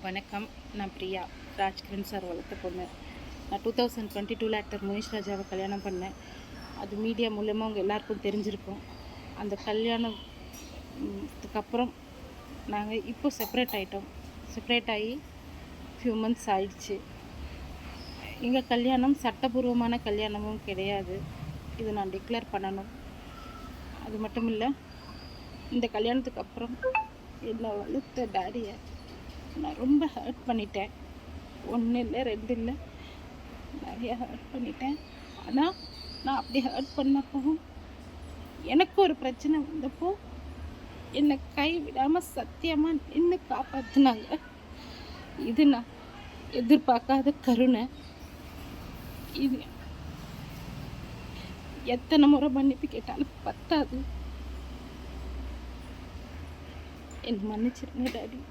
வணக்கம். நான் பிரியா, ராஜ்கிரண் சார் வளர்த்த பொண்ணு. நான் 2022 ஆக்டர் முனிஷ் ராஜாவை கல்யாணம் பண்ணேன். அது மீடியா மூலமாக அவங்க எல்லாருக்கும் தெரிஞ்சிருக்கும். அந்த கல்யாணத்துக்கப்புறம் நாங்கள் இப்போ செப்பரேட் ஆகிட்டோம். செப்பரேட் ஆகி ஃபியூ மந்த்ஸ் ஆயிடுச்சு. எங்கள் கல்யாணம் சட்டபூர்வமான கல்யாணமும் கிடையாது. இதை நான் டிக்ளேர் பண்ணணும். அது மட்டும் இல்லை, இந்த கல்யாணத்துக்கு அப்புறம் என்னை வளர்த்த டாடியை நான் ரொம்ப ஹர்ட் பண்ணிட்டேன். 1 இல்லை 2 இல்லை, நிறைய ஹர்ட் பண்ணிட்டேன். ஆனால் நான் அப்படி ஹர்ட் பண்ணப்போ எனக்கு ஒரு பிரச்சனை வந்தப்போ என்னை கைவிடாமல் சத்தியமாக நின்று காப்பாற்றினாங்க. இது நான் எதிர்பார்க்காத கருணை. இது எத்தனை முறை மன்னிப்பு கேட்டாலும் பத்தாது. என்னை மன்னிச்சிருங்க டாடி.